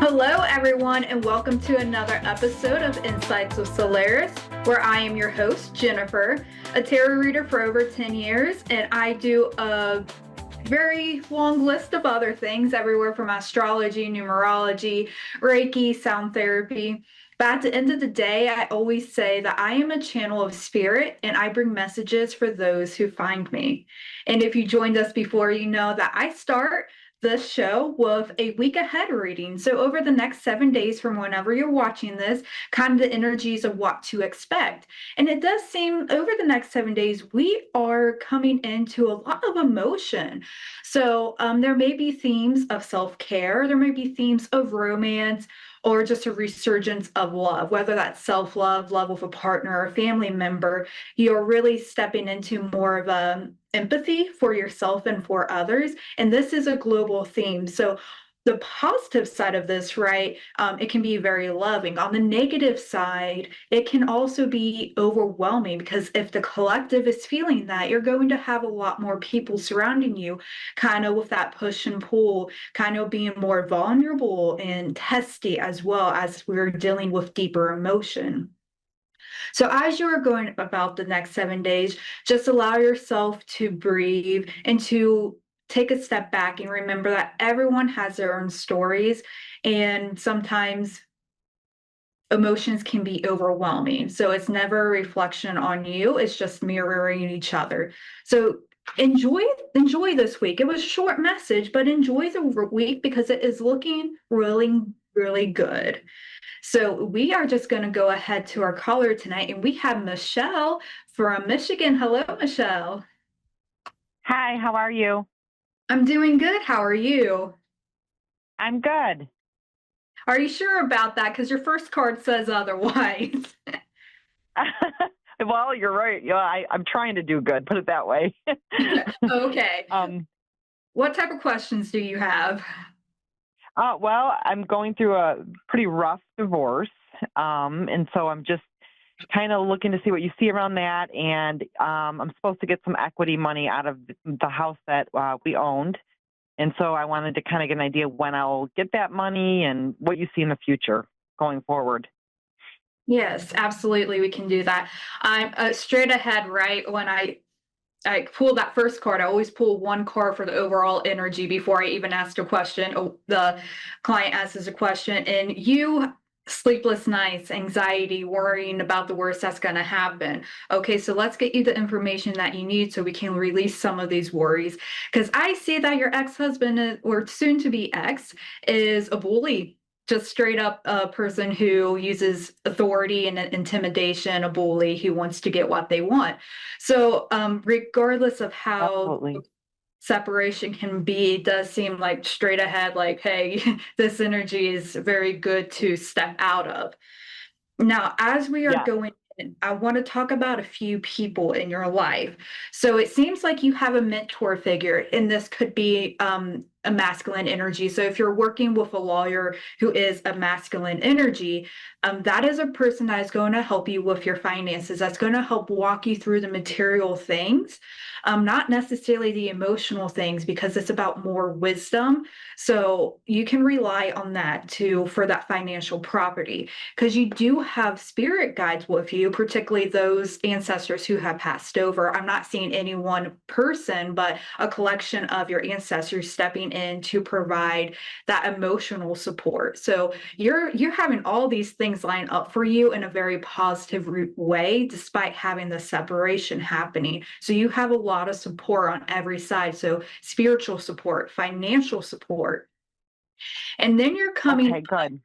Hello, everyone, and welcome to another episode of Insights with Soularis, where I am your host, Jennifer, a tarot reader for over 10 years, and I do a very long list of other things, everywhere from astrology, numerology, Reiki, sound therapy. But at the end of the day, I always say that I am a channel of spirit and I bring messages for those who find me. And if you joined us before, you know that I start this show with a week ahead reading. So, over the next 7 days from whenever you're watching this, kind of the energies of what to expect. And it does seem over the next 7 days, we are coming into a lot of emotion. So, there may be themes of self care, there may be themes of romance, or just a resurgence of love, whether that's self love, love with a partner or family member. You're really stepping into more of a empathy for yourself and for others. And this is a global theme. So the positive side of this, right, it can be very loving. On the negative side, it can also be overwhelming because if the collective is feeling that, you're going to have a lot more people surrounding you, kind of with that push and pull, kind of being more vulnerable and testy as well as we're dealing with deeper emotion. So, as you are going about the next 7 days, just allow yourself to breathe and to take a step back and remember that everyone has their own stories. And sometimes emotions can be overwhelming. So, it's never a reflection on you, it's just mirroring each other. So, enjoy this week. It was a short message, but enjoy the week because it is looking really good. So we are just going to go ahead to our caller tonight, and we have Michelle from Michigan. Hello, Michelle. Hi, how are you? I'm doing good. How are you? I'm good. Are you sure about that? Because your first card says otherwise. Well, you're right. I'm trying to do good, put it that way. Okay. um, What type of questions do you have? well, I'm going through a pretty rough divorce. And so I'm just kind of looking to see what you see around that. And I'm supposed to get some equity money out of the house that we owned. And so I wanted to kind of get an idea when I'll get that money and what you see in the future going forward. Yes, absolutely. We can do that. I'm straight ahead, right? When I pull that first card, I always pull one card for the overall energy before I even ask a question. Oh, the client asks a question, and you sleepless nights, anxiety, worrying about the worst that's going to happen. Okay, so let's get you the information that you need so we can release some of these worries. Because I see that your ex-husband or soon to be ex is a bully, just straight up a person who uses authority and intimidation, a bully who wants to get what they want. So, regardless of how Absolutely. separation can be, it does seem like straight ahead, like, hey, this energy is very good to step out of. Now, as we are Yes. going in, I want to talk about a few people in your life. So it seems like you have a mentor figure, and this could be a masculine energy. So if you're working with a lawyer who is a masculine energy, that is a person that is going to help you with your finances. That's going to help walk you through the material things, not necessarily the emotional things, because it's about more wisdom. So you can rely on that too for that financial property because you do have spirit guides with you, particularly those ancestors who have passed over. I'm not seeing any one person, but a collection of your ancestors stepping in to provide that emotional support. So you're having all these things line up for you in a very positive way, despite having the separation happening. So you have a lot of support on every side. So spiritual support, financial support. And then you're coming Okay, good.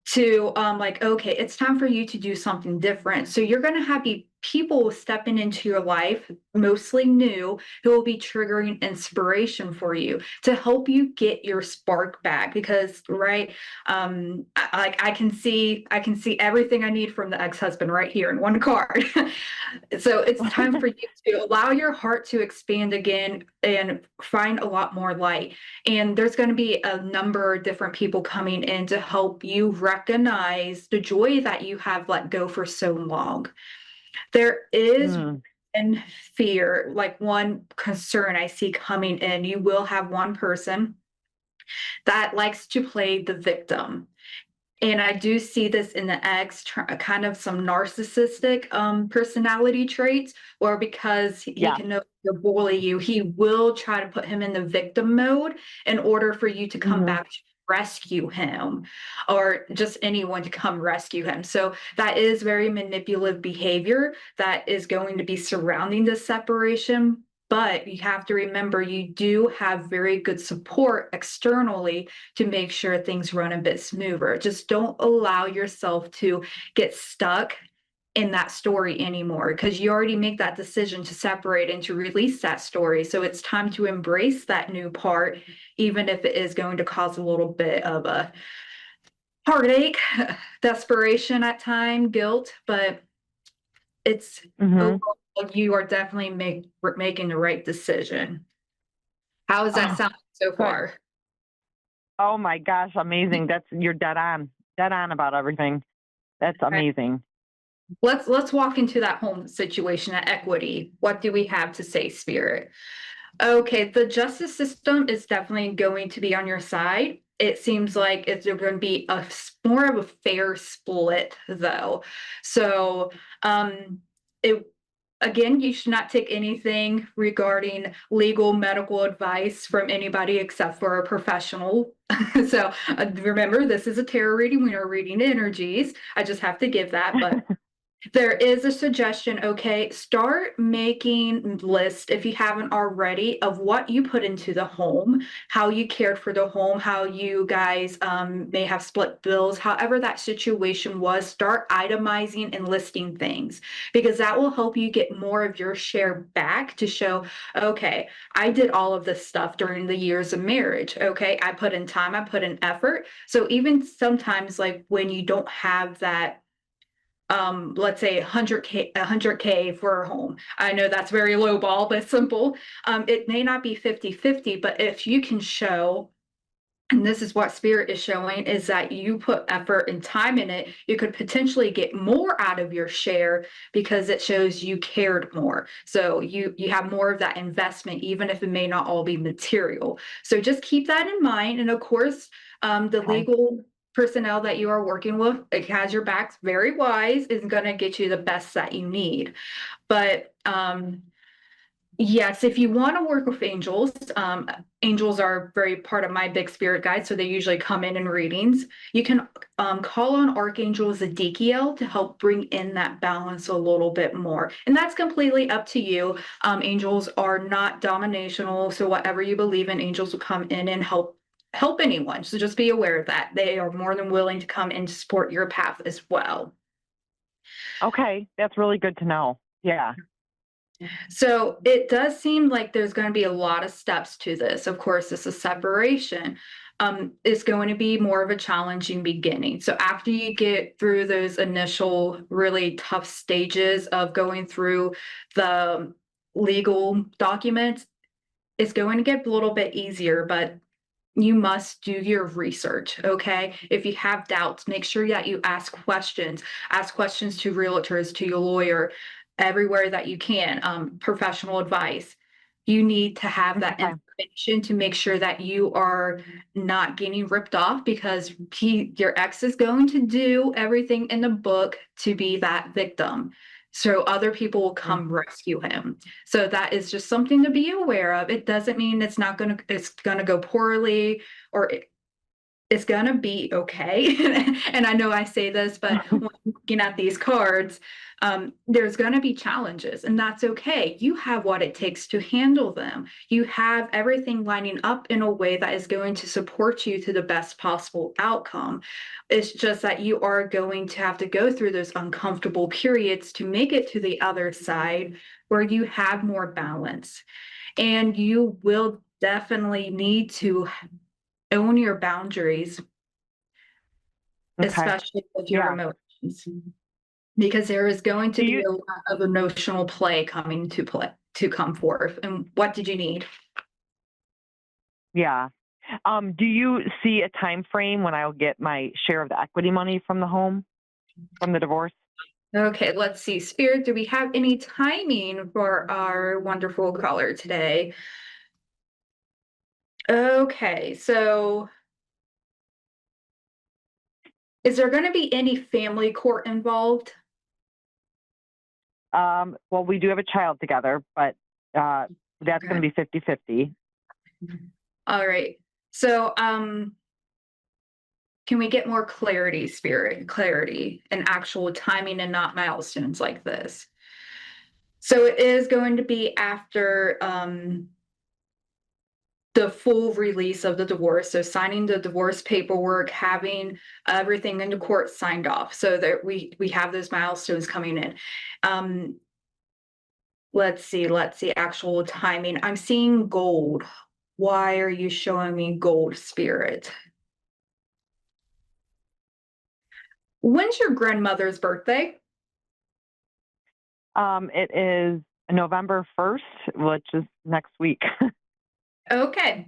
to like, okay, it's time for you to do something different. So you're going to have people stepping into your life, mostly new, who will be triggering inspiration for you to help you get your spark back. Because right, I can see everything I need from the ex-husband right here in one card. So it's time for you to allow your heart to expand again and find a lot more light. And there's going to be a number of different people coming in to help you recognize the joy that you have let go for so long. There is Mm, and fear, like one concern I see coming in. You will have one person that likes to play the victim. And I do see this in the ex, kind of some narcissistic personality traits, or because he Yeah. can no longer bully you, he will try to put him in the victim mode in order for you to come Hmm. back to rescue him, or just anyone to come rescue him. So that is very manipulative behavior that is going to be surrounding this separation. But you have to remember you do have very good support externally to make sure things run a bit smoother. Just don't allow yourself to get stuck in that story anymore, because you already make that decision to separate and to release that story. So it's time to embrace that new part, even if it is going to cause a little bit of a heartache, desperation at time, guilt, but it's Hmm. overall, you are definitely making the right decision. How does that Oh, sound so good. far? Oh my gosh, amazing. You're dead on about everything. That's amazing. Let's walk into that home situation at equity. What do we have to say, Spirit? Okay, the justice system is definitely going to be on your side. It seems like it's going to be more of a fair split, though. So, it again, you should not take anything regarding legal medical advice from anybody except for a professional. So, remember, this is a tarot reading. We are reading energies. I just have to give that, but there is a suggestion, okay? Start making lists if you haven't already of what you put into the home, how you cared for the home, how you guys may have split bills, however that situation was. Start itemizing and listing things, because that will help you get more of your share back to show, okay, I did all of this stuff during the years of marriage. Okay, I put in time, I put in effort. So even sometimes, like when you don't have that, let's say 100K for a home. I know that's very low ball, but simple. It may not be 50-50, but if you can show, and this is what spirit is showing, is that you put effort and time in it, you could potentially get more out of your share because it shows you cared more. So you have more of that investment, even if it may not all be material. So just keep that in mind. And of course, the Okay. legal personnel that you are working with, it has your backs, very wise, is going to get you the best that you need. But yes, if you want to work with angels, angels are very part of my big spirit guide, so they usually come in readings. You can call on Archangel Zedekiel to help bring in that balance a little bit more, and that's completely up to you. Angels are not dominational, so whatever you believe in, angels will come in and help anyone. So just be aware of that. They are more than willing to come and support your path as well. Okay. That's really good to know. Yeah. So it does seem like there's going to be a lot of steps to this. Of course, this is separation. It's going to be more of a challenging beginning. So after you get through those initial really tough stages of going through the legal documents, it's going to get a little bit easier, but you must do your research, okay? If you have doubts, make sure that you ask questions to realtors, to your lawyer, everywhere that you can, professional advice. You need to have that Okay. information to make sure that you are not getting ripped off, because your ex is going to do everything in the book to be that victim. So other people will Mm. come rescue him. So that is just something to be aware of. It doesn't mean it's gonna go poorly, or it's gonna be okay. And I know I say this, but when looking at these cards, there's gonna be challenges, and that's okay. You have what it takes to handle them. You have everything lining up in a way that is going to support you to the best possible outcome. It's just that you are going to have to go through those uncomfortable periods to make it to the other side where you have more balance. And you will definitely need to own your boundaries, Okay. especially with your Yeah. emotions, because there is going to Do be you? a lot of emotional play coming to come forth. And what did you need? Yeah. Do you see a time frame when I'll get my share of the equity money from the home, from the divorce? Okay, let's see. Spirit, do we have any timing for our wonderful caller today? Okay, so Is there going to be any family court involved? Well, we do have a child together, but that's going Okay. to be 50-50. All right. So, can we get more clarity, spirit, clarity, and actual timing and not milestones like this? So it is going to be after the full release of the divorce. So signing the divorce paperwork, having everything in the court signed off, so that we have those milestones coming in. Um, let's see, actual timing. I'm seeing gold. Why are you showing me gold, spirit? When's your grandmother's birthday? It is November 1st, which is next week. Okay.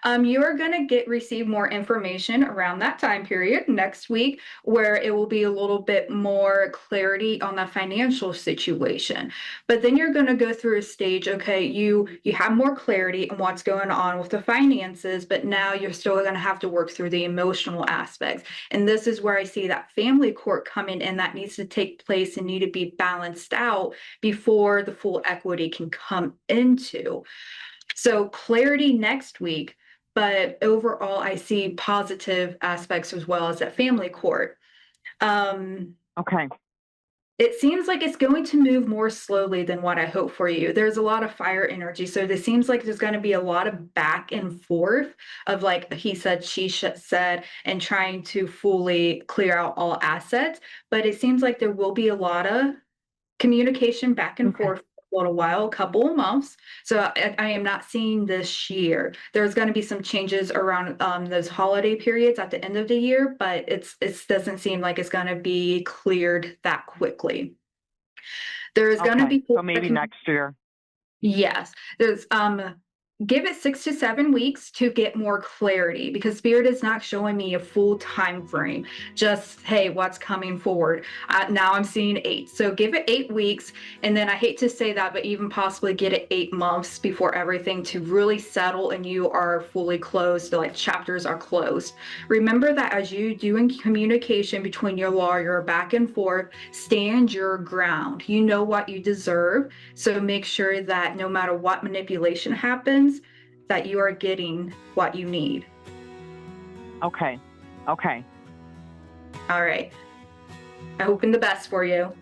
You are going to receive more information around that time period next week, where it will be a little bit more clarity on the financial situation. But then you're going to go through a stage. Okay, you have more clarity on what's going on with the finances, but now you're still going to have to work through the emotional aspects. And this is where I see that family court coming in that needs to take place and need to be balanced out before the full equity can come into. So clarity next week, but overall, I see positive aspects as well as at family court. Um, Okay. it seems like it's going to move more slowly than what I hope for you. There's a lot of fire energy. So it seems like there's going to be a lot of back and forth of like he said, she said, and trying to fully clear out all assets. But it seems like there will be a lot of communication back and Okay. forth for a little while, a couple of months. So I am not seeing this year. There's going to be some changes around those holiday periods at the end of the year, but it doesn't seem like it's going to be cleared that quickly. There is going to Okay. be So maybe next year. yes. There's give it 6 to 7 weeks to get more clarity because spirit is not showing me a full time frame. Just hey, what's coming forward? Now I'm seeing 8. So give it 8 weeks, and then I hate to say that, but even possibly get it 8 months before everything to really settle and you are fully closed. Like chapters are closed. Remember that as you do in communication between your lawyer back and forth, stand your ground. You know what you deserve, so make sure that no matter what manipulation happens, that you are getting what you need. Okay. Okay. All right. I hope in the best for you.